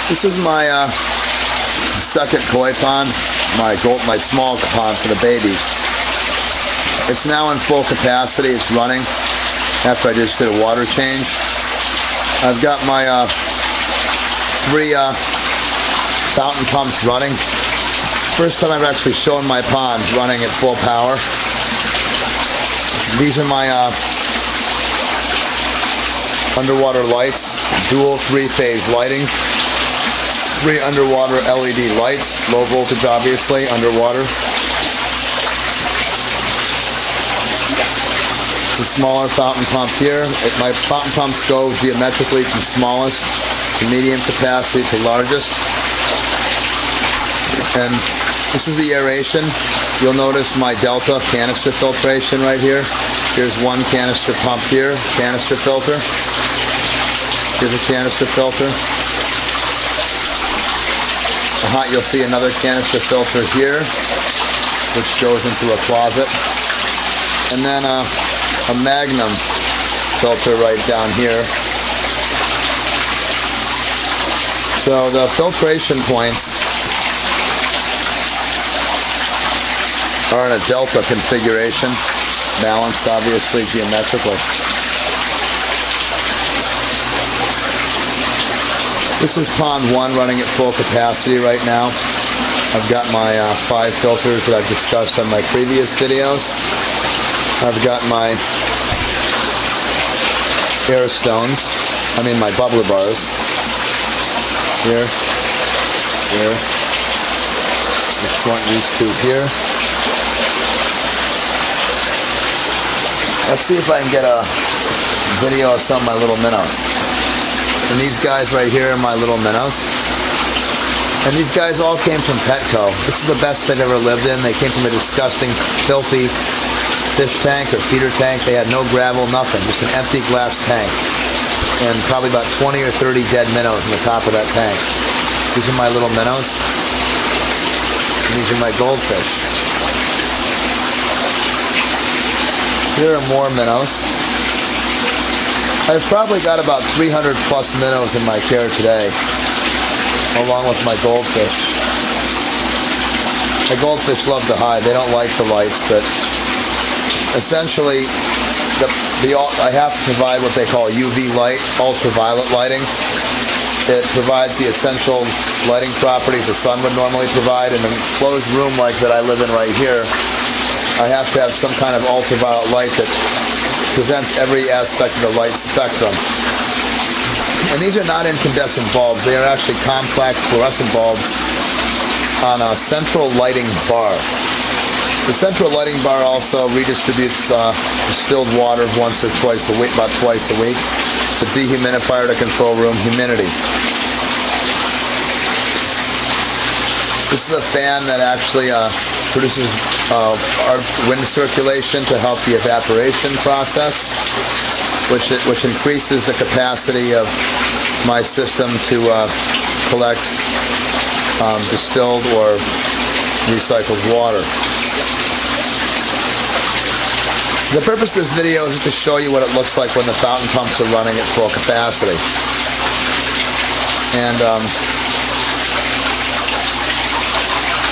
This is my second koi pond, my small pond for the babies. It's now in full capacity. It's running after I just did a water change. I've got my 3 fountain pumps running. First time I've actually shown my pond running at full power. These are my underwater lights, dual 3-phase lighting. 3 underwater LED lights, low voltage obviously, underwater. It's a smaller fountain pump here. My fountain pumps go geometrically from smallest to medium capacity to largest. And this is the aeration. You'll notice my Delta canister filtration right here. Here's one canister pump here, canister filter. Here's a canister filter. You'll see another canister filter here, which goes into a closet. And then a Magnum filter right down here. So the filtration points are in a Delta configuration, balanced obviously geometrically. This is pond 1 running at full capacity right now. I've got my 5 filters that I've discussed on my previous videos. I've got my air stones, my bubbler bars. Here, here. These 2 here. Let's see if I can get a video of some of my little minnows. And these guys right here are my little minnows. And these guys all came from Petco. This is the best they've ever lived in. They came from a disgusting, filthy fish tank or feeder tank. They had no gravel, nothing. Just an empty glass tank. And probably about 20 or 30 dead minnows in the top of that tank. These are my little minnows. And these are my goldfish. Here are more minnows. I've probably got about 300 plus minnows in my care today, along with my goldfish. My goldfish love to hide. They don't like the lights, but essentially I have to provide what they call UV light, ultraviolet lighting. It provides the essential lighting properties the sun would normally provide. In a closed room like that I live in right here, I have to have some kind of ultraviolet light that presents every aspect of the light spectrum. And these are not incandescent bulbs. They are actually complex fluorescent bulbs on a central lighting bar. The central lighting bar also redistributes distilled water once or twice a week, about twice a week. It's a dehumidifier to control room humidity. This is a fan that actually produces wind circulation to help the evaporation process, which increases the capacity of my system to collect distilled or recycled water. The purpose of this video is just to show you what it looks like when the fountain pumps are running at full capacity. And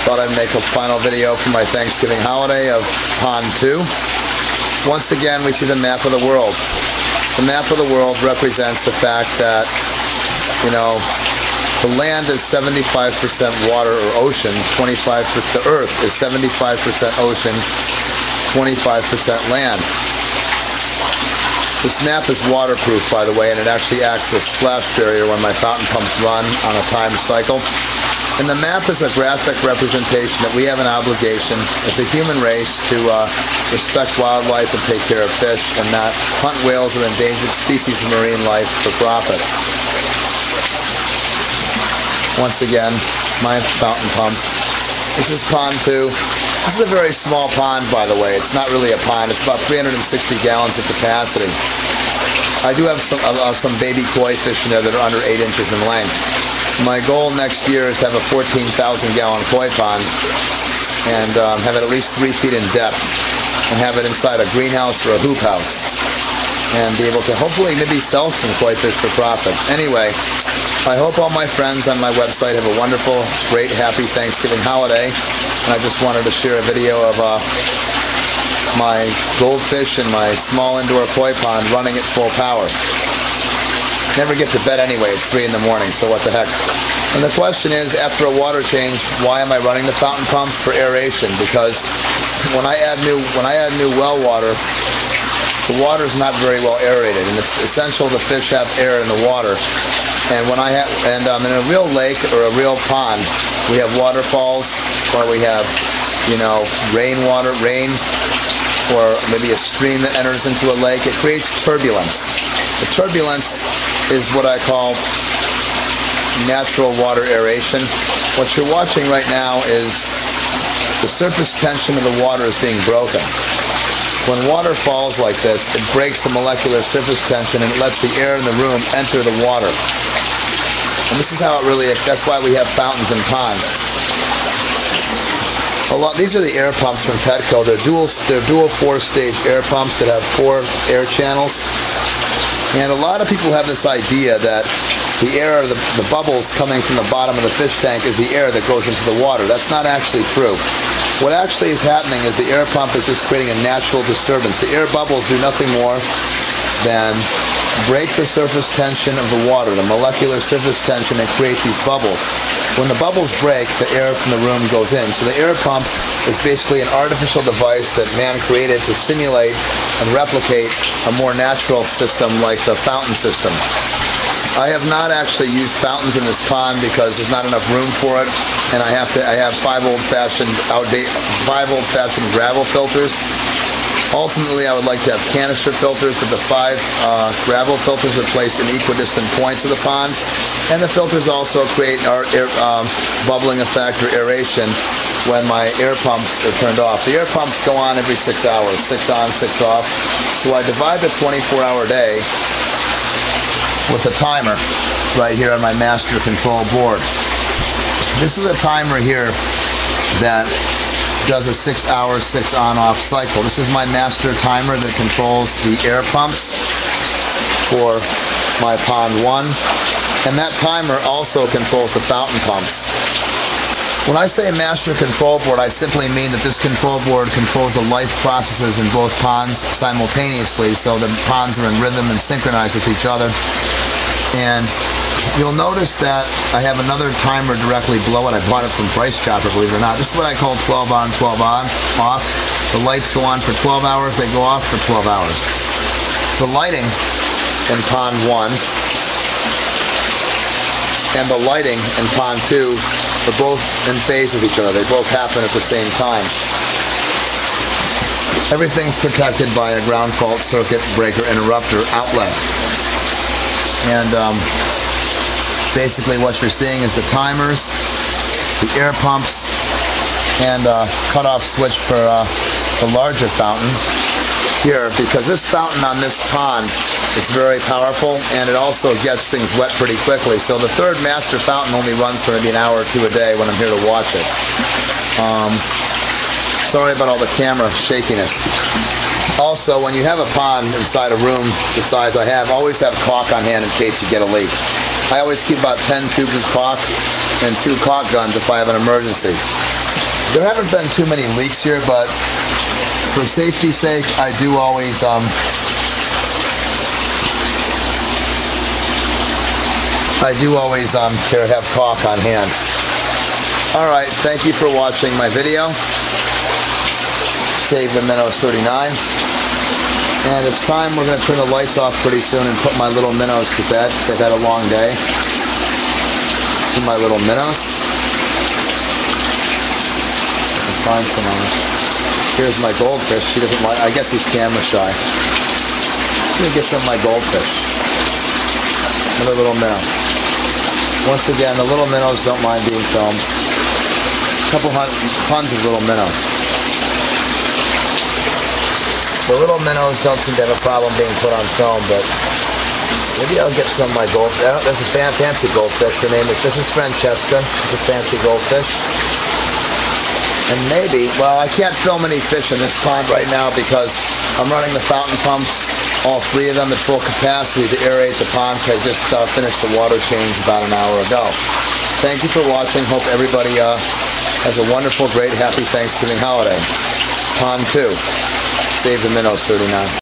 thought I'd make a final video for my Thanksgiving holiday of Pond 2. Once again, we see the map of the world. The map of the world represents the fact that, the land is 75% water or ocean, the earth is 75% ocean, 25% land. This map is waterproof, by the way, and it actually acts as a splash barrier when my fountain pumps run on a timed cycle. And the map is a graphic representation that we have an obligation as a human race to respect wildlife and take care of fish and not hunt whales or endangered species of marine life for profit. Once again, my fountain pumps. This is pond 2. This is a very small pond, by the way. It's not really a pond. It's about 360 gallons of capacity. I do have some baby koi fish in there that are under 8 inches in length. My goal next year is to have a 14,000 gallon koi pond and have it at least 3 feet in depth and have it inside a greenhouse or a hoop house and be able to hopefully maybe sell some koi fish for profit. Anyway, I hope all my friends on my website have a wonderful, great, happy Thanksgiving holiday. And I just wanted to share a video of my goldfish in my small indoor koi pond running at full power. Never get to bed anyway, it's 3 in the morning, so what the heck. And the question is, after a water change, why am I running the fountain pumps? For aeration, because when I add new well water, the water is not very well aerated, and it's essential the fish have air in the water. And when in a real lake or a real pond, we have waterfalls, or we have, rainwater, rain, or maybe a stream that enters into a lake. It creates turbulence. The turbulence is what I call natural water aeration. What you're watching right now is the surface tension of the water is being broken. When water falls like this, it breaks the molecular surface tension and it lets the air in the room enter the water. And this is how it really, that's why we have fountains and ponds. These are the air pumps from Petco. They're dual 4-stage air pumps that have 4 air channels. And a lot of people have this idea that the air, the bubbles coming from the bottom of the fish tank is the air that goes into the water. That's not actually true. What actually is happening is the air pump is just creating a natural disturbance. The air bubbles do nothing more than break the surface tension of the water, the molecular surface tension, and create these bubbles. When the bubbles break, the air from the room goes in. So the air pump is basically an artificial device that man created to simulate and replicate a more natural system like the fountain system. I have not actually used fountains in this pond because there's not enough room for it, and I have 5 old-fashioned gravel filters. Ultimately, I would like to have canister filters, but the 5 gravel filters are placed in equidistant points of the pond, and the filters also create bubbling effect or aeration when my air pumps are turned off. The air pumps go on every 6 hours, 6 on, 6 off. So I divide the 24-hour day with a timer right here on my master control board. This is a timer here that does a 6 hour, 6 on off cycle. This is my master timer that controls the air pumps for my pond 1, and that timer also controls the fountain pumps. When I say master control board, I simply mean that this control board controls the life processes in both ponds simultaneously, so the ponds are in rhythm and synchronized with each other. And you'll notice that I have another timer directly below it. I bought it from Price Chopper, believe it or not. This is what I call 12 on, 12 on, off. The lights go on for 12 hours, they go off for 12 hours. The lighting in pond 1 and the lighting in pond 2 are both in phase with each other. They both happen at the same time. Everything's protected by a ground fault circuit breaker interrupter outlet. And basically what you're seeing is the timers, the air pumps, and a cutoff switch for the larger fountain here, because this fountain on this pond is very powerful and it also gets things wet pretty quickly. So the 3rd master fountain only runs for maybe an hour or 2 a day when I'm here to watch it. Sorry about all the camera shakiness. Also, when you have a pond inside a room the size I have, always have caulk on hand in case you get a leak. I always keep about 10 tubes of caulk and 2 caulk guns if I have an emergency. There haven't been too many leaks here, but for safety's sake, I do always have caulk on hand. Alright, thank you for watching my video. Save the minnows 39. And it's time, we're going to turn the lights off pretty soon and put my little minnows to bed because I've had a long day. See my little minnows. I can find some on it. Here's my goldfish. She doesn't like, I guess he's camera shy. Let me get some of my goldfish. Another little minnow. Once again, the little minnows don't mind being filmed. Tons of little minnows. The little minnows don't seem to have a problem being put on film, but maybe I'll get some of my goldfish. There's a fancy goldfish. Her name is, this is Francesca. It's a fancy goldfish. And maybe, well, I can't film any fish in this pond right now because I'm running the fountain pumps all 3 of them at full capacity to aerate the ponds. I just finished the water change about an hour ago. Thank you for watching. Hope everybody has a wonderful, great, happy Thanksgiving holiday. Pond 2. Save the minnows, 39.